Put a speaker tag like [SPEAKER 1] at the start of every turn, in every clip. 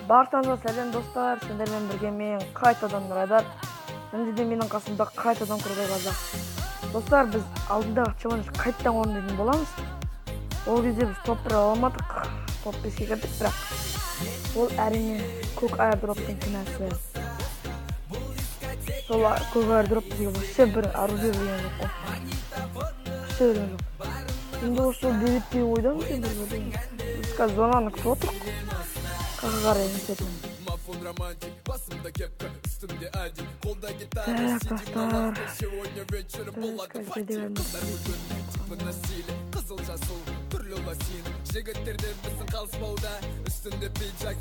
[SPEAKER 1] Баршаңызға сәлем достар, сендермен бірге мен қайтадан Радар. Және де менің қасымда қайтадан Құрбай Қазақ. Достар, біз алдындағы челлендж қайттан орындайтын боламыз. Ол кезде біз топ 1 ала алмадық, топ 5-ке кірдік, бірақ ол әрине көк аирдроптың кінәсі. Сол көк аирдроп бізге вообще бір оружие берген жоқ қой. Вообще берген жоқ. Енді осы бейбіттей ойдамыз енді бір. Біз қазір зонаны күтіп отырық. Қарай емесетін. Так, достар.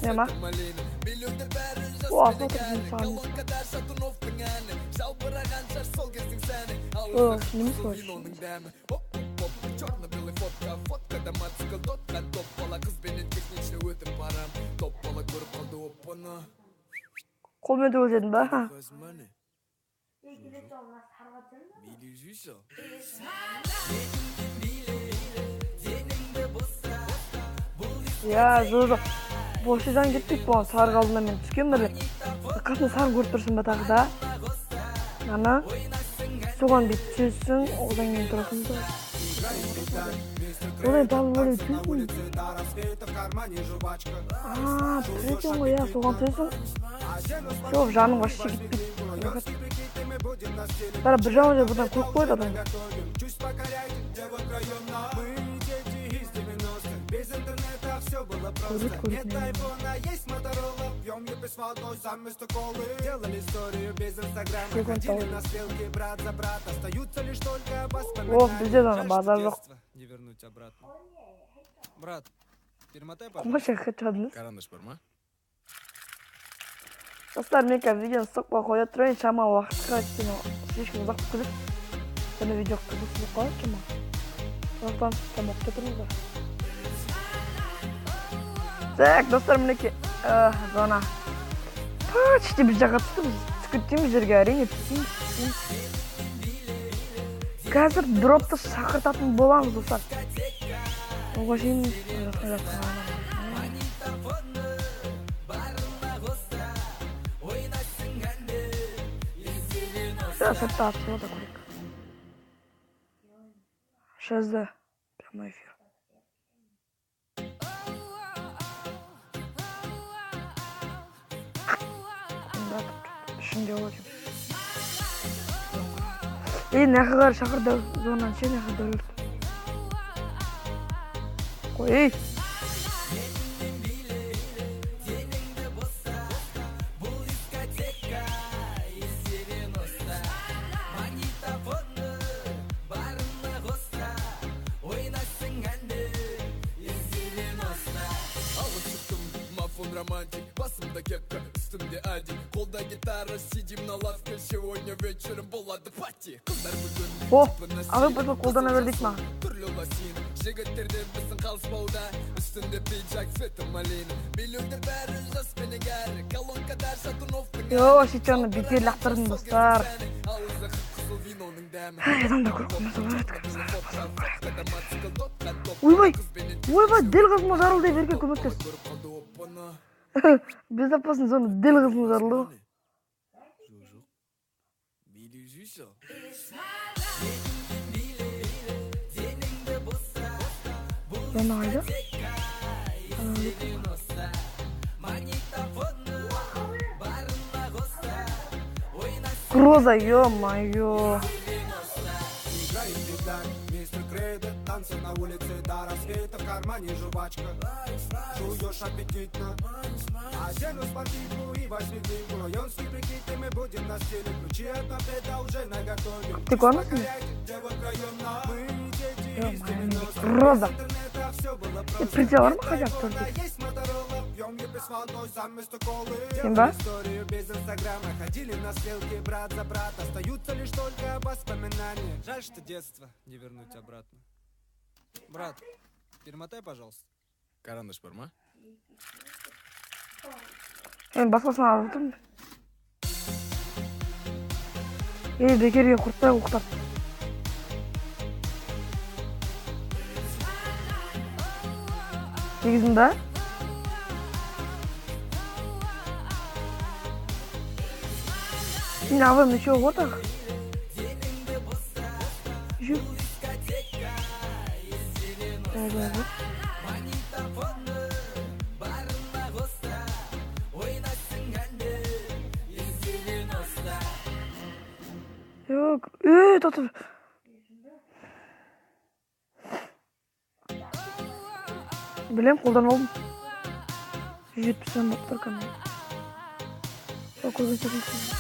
[SPEAKER 1] Нема? О, асфалтын сағын. О, неміз қойшы. Черно-белый фотка мотоцикл тотқан топ бала қызбенен техничный өтіп барам. Топ бала көріп қалды оппаны. Қолмен өлжедің ба? Я, жоқ. Бошыдан кеттік болған сарғы алдында мен түскен бірі. Қасында сарғы көріп тұрсын ба тағы да? Ана, соған бет түсесің, одан кейін тұрасың да. Одан табы бөлі түсесің. Түсесің ғой, я, соған түсесің. Жоқ, жаным вообще кетпейді. Бәрі бір жауын жай бұдан көк қойды адам. О, бізде дана базар жоқ. Құмаша қытадыңыз?
[SPEAKER 2] Карандаш бар ма?
[SPEAKER 1] Достар, мен қазір видеоны соқпа қоя тұрайын, шама уақытқа кені ешкім ұзақ күліп. Бұны видео қызықсыз қалай кема? Ұзақтан кем оқып тұрмыз ба? Так, достар, мінеке зона. Почти біз жаққа түстіміз. Түскіттейміз жерге әрине түстейміз. Қазір дропты шақыртатын боламыз, достар. Оға жейін сыртта атып ода көрек. Шазда прямой эфир. Ішінде олайым. Нәқығар шақырды зонан ше нәқығар өлді. Қой,
[SPEAKER 2] романтик, басымда кепка, үстімде әдік. Қолда гитара, сидим на лавке, сегодня вечером болады пати. Қыздар бүгін
[SPEAKER 1] о, ағы бұны қолдана бердік ма?
[SPEAKER 2] Түрлі ласин, жігіттерде біздің қалыспауда. Үстінде пиджак, цветі малина. Миллиондер бәрі жаспенен әрі, колонкадар шатуновтың әрі.
[SPEAKER 1] Йо, шетчаны бекер лақтырдың, достар. Адамда көріп қылмаса барады. Ойбай, дел қызыма жарылды берген көмектес. Безопасын зоны дел қызыма жарылды. Яна айды? Кроза, ё-моё.
[SPEAKER 3] Танцы на улице до рассвета, в кармане жвачка. Жуешь аппетитно, одену спортивку и возьми книгу. Районские прикиды, мы будем на стиле. Ключи от мопеда уже наготове.
[SPEAKER 1] Ты гонишь? Кроза. И пределом хотя бы только. Симба?
[SPEAKER 3] Без инстаграма ходили на стрелки брат за брат. Остаются лишь только воспоминания. Жаль, что детство не вернуть обратно. Брат, перемотай, пожалуйста.
[SPEAKER 2] Карандаш бар ма?
[SPEAKER 1] Мен басқасын алып тұрмын. Бекерге құртпай ұқтап. Негізінде Şimdi abim еще вот так. Еще. Evet. Yok. Татыр. Білем, қолдан алдым. 170 баптар қандай. Çok uzun çekilsin.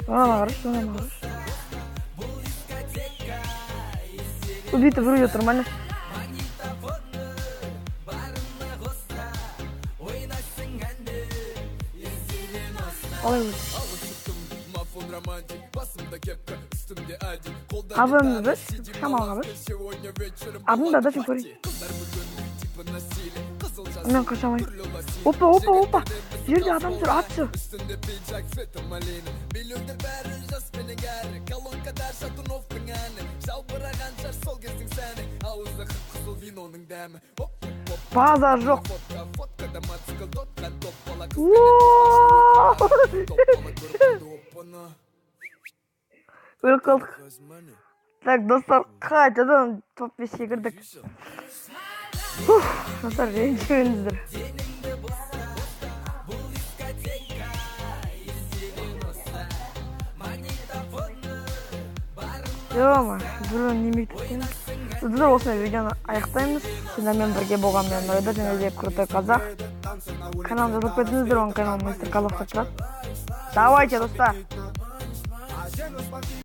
[SPEAKER 1] Bana ağrış. Убито, вроде нормально. Abim biz, şamal abi. Abim da çok iyi. Ben kaçamayım. Hoppa. Yerde adam dur, at şu. Bazar yok. Böyle kaldık. Так, достар, қайтадан топ 5-ке кірдік. Достар, ренжімеңіздер. Жома, бұрын немек түткен. Сіздер осындай видеоны аяқтаймыз. Сіздермен бірге болған мен Нойда және де Крутой Қазақ. Каналымды жазып кетіңіздер, оның каналы Мистер Казақ деп тұрады. Давайте, достар.